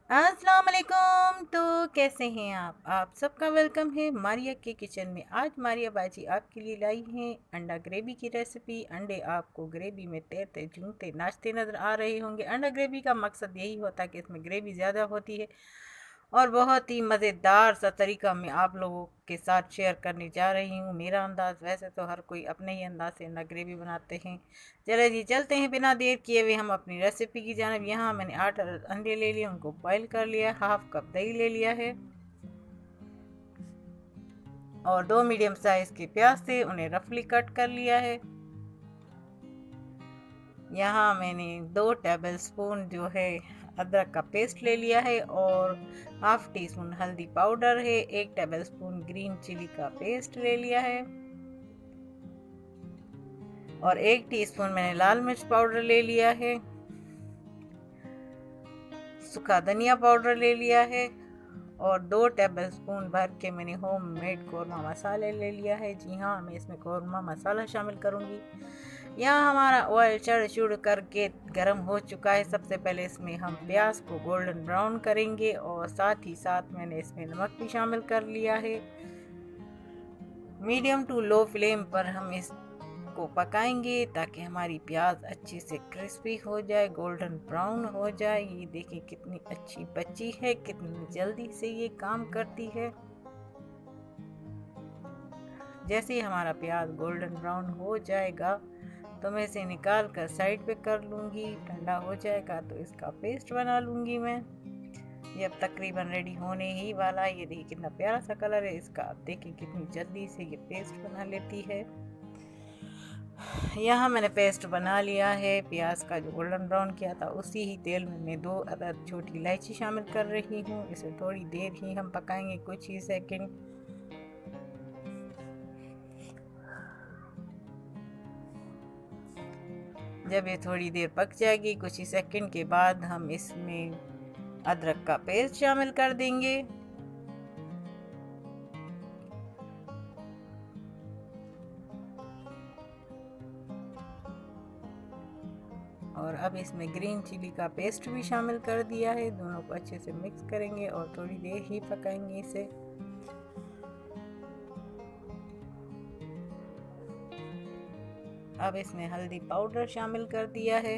अस्सलाम वालेकुम। तो कैसे हैं आप सबका वेलकम है मारिया के किचन में। आज मारिया बाजी आपके लिए लाई हैं अंडा ग्रेवी की रेसिपी। अंडे आपको ग्रेवी में तैरते झूमते नाचते नज़र आ रहे होंगे। अंडा ग्रेवी का मकसद यही होता है कि इसमें ग्रेवी ज़्यादा होती है और बहुत ही मज़ेदार सा तरीका मैं आप लोगों के साथ शेयर करने जा रही हूँ। मेरा अंदाज़, वैसे तो हर कोई अपने ही अंदाज से अंडा ग्रेवी बनाते हैं। चले जी चलते हैं बिना देर किए हुए हम अपनी रेसिपी की जानब। यहाँ मैंने 8 अंडे ले लिए, उनको बॉईल कर लिया। हाफ कप दही ले लिया है और 2 मीडियम साइज़ के प्याज थे, उन्हें रफली कट कर लिया है। यहाँ मैंने 2 टेबल स्पून जो है अदरक का पेस्ट ले लिया है और हाफ टी स्पून हल्दी पाउडर है। 1 टेबल स्पून ग्रीन चिली का पेस्ट ले लिया है और 1 टीस्पून मैंने लाल मिर्च पाउडर ले लिया है। सूखा धनिया पाउडर ले लिया है और 2 टेबल स्पून भर के मैंने होम मेड कौरमा मसाले ले लिया है। जी हाँ, मैं इसमें कौरमा मसाला शामिल करूँगी। यहाँ हमारा ऑयल चढ़ करके गर्म हो चुका है। सबसे पहले इसमें हम प्याज को गोल्डन ब्राउन करेंगे और साथ ही साथ मैंने इसमें नमक भी शामिल कर लिया है। मीडियम टू लो फ्लेम पर हम इसको पकाएंगे ताकि हमारी प्याज अच्छे से क्रिस्पी हो जाए, गोल्डन ब्राउन हो जाए। ये देखिए कितनी अच्छी बची है, कितनी जल्दी से ये काम करती है। जैसे ही हमारा प्याज गोल्डन ब्राउन हो जाएगा तो मैं इसे निकाल कर साइड पे कर लूँगी। ठंडा हो जाएगा तो इसका पेस्ट बना लूँगी मैं। ये अब तकरीबन रेडी होने ही वाला है। ये देखिए कितना प्यारा सा कलर है इसका। आप देखिए कितनी जल्दी से ये पेस्ट बना लेती है। यहाँ मैंने पेस्ट बना लिया है। प्याज का जो गोल्डन ब्राउन किया था उसी ही तेल में मैं 2 अदद छोटी इलायची शामिल कर रही हूँ। इसे थोड़ी देर ही हम पकाएंगे, कुछ ही सेकंड। जब ये थोड़ी देर पक जाएगी, कुछ ही सेकंड के बाद हम इसमें अदरक का पेस्ट शामिल कर देंगे। और अब इसमें ग्रीन चिली का पेस्ट भी शामिल कर दिया है। दोनों को अच्छे से मिक्स करेंगे और थोड़ी देर ही पकाएंगे इसे। अब इसमें हल्दी पाउडर शामिल कर दिया है,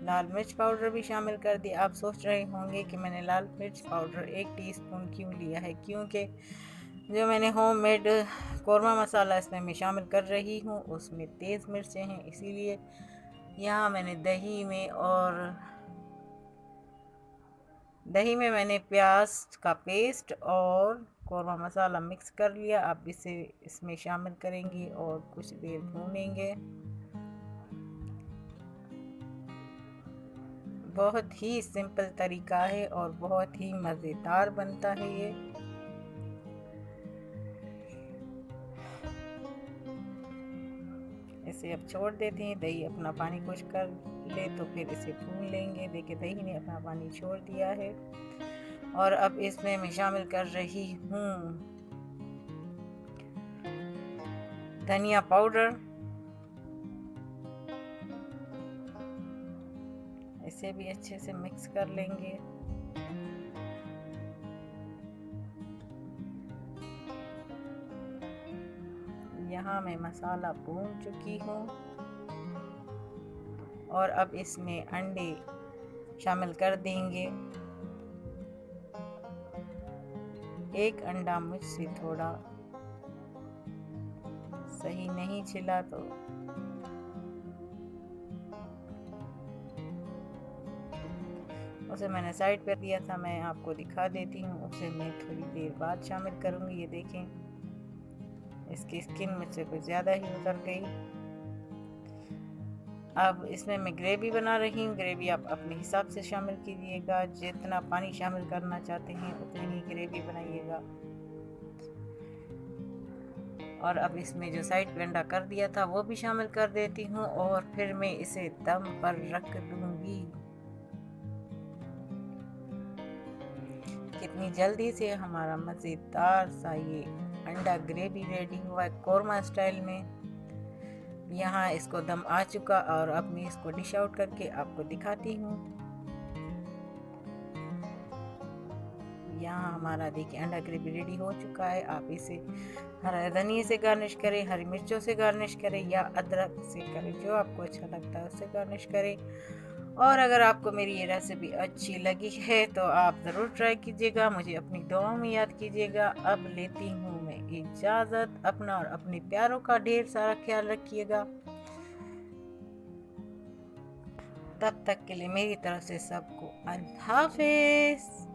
लाल मिर्च पाउडर भी शामिल कर दिया। आप सोच रहे होंगे कि मैंने लाल मिर्च पाउडर 1 टीस्पून क्यों लिया है, क्योंकि जो मैंने होम मेड कौरमा मसाला इसमें मैं शामिल कर रही हूँ उसमें तेज़ मिर्चें हैं, इसीलिए। यहाँ मैंने दही में मैंने प्याज का पेस्ट और कौरमा मसाला मिक्स कर लिया। अब इसे इसमें शामिल करेंगे और कुछ देर भूनेंगे। बहुत ही सिंपल तरीका है और बहुत ही मज़ेदार बनता है ये। इसे अब छोड़ देते हैं, दही अपना पानी खुश कर ले तो फिर इसे भून लेंगे। देखिए दही ने अपना पानी छोड़ दिया है और अब इसमें मैं शामिल कर रही हूँ धनिया पाउडर। इसे भी अच्छे से मिक्स कर लेंगे। यहाँ मैं मसाला भून चुकी हूँ और अब इसमें अंडे शामिल कर देंगे। एक अंडा मुझसे थोड़ा सही नहीं छिला तो उसे मैंने साइड पर दिया था, मैं आपको दिखा देती हूँ। उसे मैं थोड़ी देर बाद शामिल करूँगी। ये देखें इसकी स्किन मुझसे कुछ ज़्यादा ही उतर गई। अब इसमें मैं ग्रेवी बना रही हूँ। ग्रेवी आप अपने हिसाब से शामिल कीजिएगा, जितना पानी शामिल करना चाहते हैं उतनी ही ग्रेवी बनाइएगा। और अब इसमें जो साइड पे अंडा कर दिया था वो भी शामिल कर देती हूँ और फिर मैं इसे दम पर रख दूँगी। कितनी जल्दी से हमारा मज़ेदार सा ये अंडा ग्रेवी रेडी हुआ है कौरमा स्टाइल में। यहाँ इसको दम आ चुका और अब मैं इसको डिश आउट करके आपको दिखाती हूँ। यहाँ हमारा देखिए अंडा ग्रेवी रेडी हो चुका है। आप इसे हरा धनिया से गार्निश करें, हरी मिर्चों से गार्निश करें या अदरक से करें, जो आपको अच्छा लगता है उससे गार्निश करें। और अगर आपको मेरी ये रेसिपी अच्छी लगी है तो आप ज़रूर ट्राई कीजिएगा, मुझे अपनी दुआओं में याद कीजिएगा। अब लेती हूँ मैं इजाज़त, अपना और अपने प्यारों का ढेर सारा ख्याल रखिएगा। तब तक के लिए मेरी तरफ से सबको अल्लाह हाफिज़।